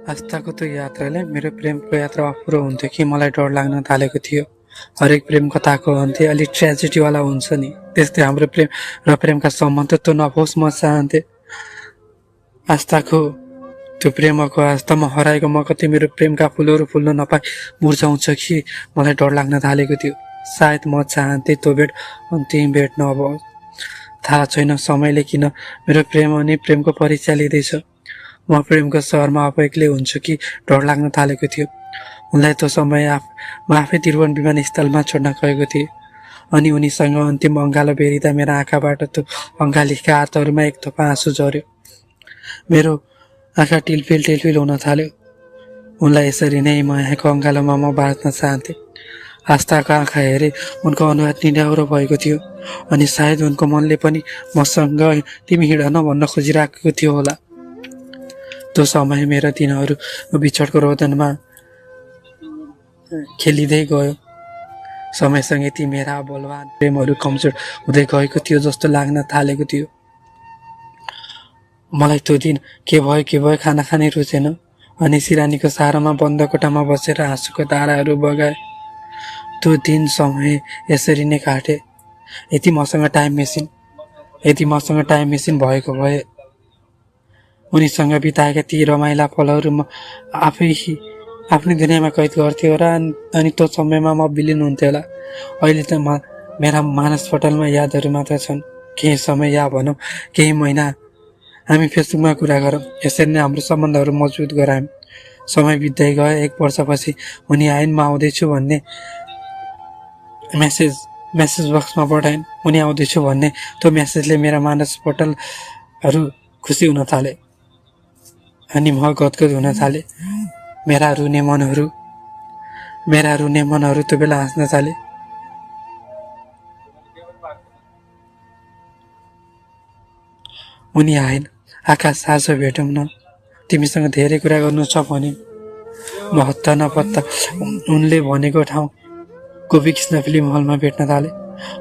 आस्थाको त्यो यात्राले मेरो प्रेमको यात्रा अपुरो हुन्थ्यो कि मलाई डर लाग्न थालेको थियो। हरेक प्रेम कथाको अन्त्य अलिक ट्रेजेडीवाला हुन्छ नि, त्यस्तै हाम्रो प्रेम र प्रेमका सम्बन्ध त नहोस् म चाहन्थेँ। आस्थाको त्यो प्रेमको आस्थामा हराएको म कति मेरो प्रेमका फुलहरू फुल्न नपाई मुर्झाउँछ कि मलाई डर लाग्न थालेको थियो। सायद म चाहन्थेँ त्यो भेट अन्तिम भेट नहोस्। थाहा छैन समयले किन मेरो प्रेम अनि प्रेमको परिचय लिँदैछ। म प्रेमको सहरमा अब एक्लै हुन्छु कि डर लाग्न थालेको थियो। उनलाई त्यो समय म आफै त्रिभुवन विमानस्थलमा छोड्न गएको थिएँ अनि उनीसँग अन्तिम अँगालो बेरिँदा मेरो आँखाबाट त्यो अँगालीका हातहरूमा एक थोपा आँसु झऱ्यो। मेरो आँखा टिलफिल हुन थाल्यो। उनलाई यसरी नै म यहाँको अँगालोमा म बाँच्न चाहन्थेँ। आस्थाको आँखा हेरे उनको अनुहार निडाउरो भएको थियो अनि सायद उनको मनले पनि मसँग तिमी हिँड न भन्न खोजिराखेको थियो होला। त्यो समय मेरा दिनहरू बिछोडको रोदनमा खेलिँदै गयो। समयसँगै ती मेरा बलवान प्रेमहरू कमजोर हुँदै गएको थियो जस्तो लाग्न थालेको थियो। मलाई त्यो दिन के भयो खाना खाने रुचेन अनि सिरानीको सारामा बन्द कोठामा बसेर आँसुको धाराहरू बगाए। त्यो दिन समय यसरी नै काटे। यदि मसँग टाइम मेसिन भएको भए उनीसँग बिताएका ती रमाइला पलहरू म आफ्नै दुनियाँमा कैद गर्थ्यो होला अनि त्यो समयमा म विलिन हुन्थ्यो होला। अहिले त मेरा मानसपटलमा यादहरू मात्र छन्। केही समय या भनौँ केही महिना हामी फेसबुकमा कुरा गरौँ। यसरी नै हाम्रो सम्बन्धहरू मजबुत गरायौँ। समय बित्दै गयो। 1 वर्षपछि उनी आइन्, म आउँदैछु भन्ने मेसेज बक्समा पठाइन्। उनी आउँदैछु भन्ने त्यो मेसेजले मेरा मानसपटलहरू खुसी हुन थाले अनि म गदगद हुन थाले। मेरा रुने मनहरू त्यो बेला हाँस्न थाले। उनी आइन्। आकाश आज भेटौँ न, तिमीसँग धेरै कुरा गर्नु छ भने। म हत्ता नपत्ता उनले भनेको ठाउँ गोपी कृष्ण फिल्म हलमा भेट्न थाले।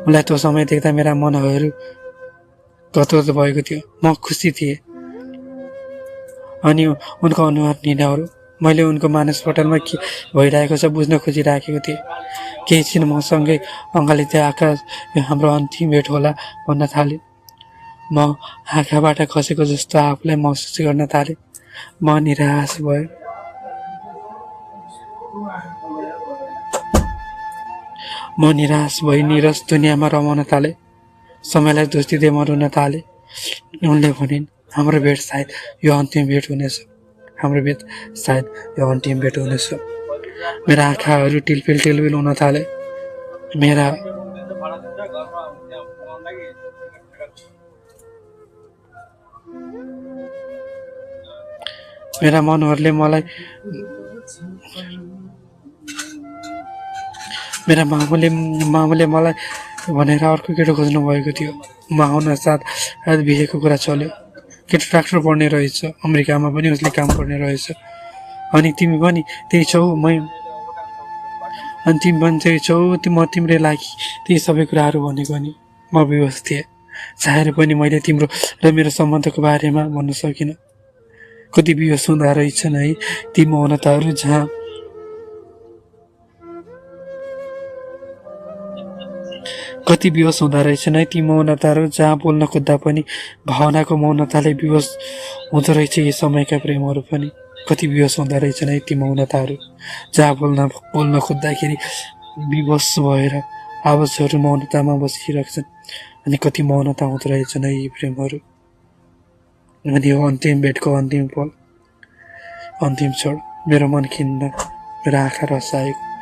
उनलाई त्यो समय देख्दा मेरा मनहरू गदगद भएको थियो। म खुसी थिएँ अनि उनको अनुहार निडाउरो। मैले उनको मानसपटलमा के भइरहेको छ बुझ्न खोजिराखेको थिएँ। केही छिन मसँगै अँगालिँदै आकाश यो हाम्रो अन्तिम भेट होला भन्न थाले। म आँखाबाट खसेको जस्तो आफूलाई महसुस गर्न थालेँ। म निराश भयो। निरस दुनियाँमा रमाउन थाले। समयलाई दोष दिँदै म रुन थाले। उनले भनिन् हाम्रो भेट सायद यो अन्तिम भेट हुनेछ। मेरा आँखाहरू टिलफिल हुन थाले। मेरा मनहरूले मेरा मामुले मलाई भनेर अर्को केटो खोज्नु भएको थियो। म आउन साथ बिहेको कुरा चल्यो। केटो डाक्टर पढ्ने रहेछ, अमेरिकामा पनि उसले काम गर्ने रहेछ। अनि तिमी पनि त्यही छौ, अनि तिमी पनि त्यही छौ। म तिम्रै लागि त्यही सबै कुराहरू भनेको नि। म विवश थिएँ। चाहेर पनि मैले तिम्रो र मेरो सम्बन्धको बारेमा भन्न सकिनँ। कति विवश हुँदो रहेछन् है ती मौनताहरू जहाँ बोल्न खोज्दा पनि भावनाको मौनताले विवश हुँदो रहेछ। यी समयका प्रेमहरू पनि कति विवश हुँदो रहेछन् है ती मौनताहरू जहाँ बोल्न खोज्दाखेरि विवश भएर आवाजहरू मौनतामा बसिरहेछन्। अनि कति मौनता हुँदो रहेछन् है यी प्रेमहरू। अनि यो अन्तिम भेटको अन्तिम पल, अन्तिम क्षण मेरो मन खिन्न, मेरो आँखा रसाएको।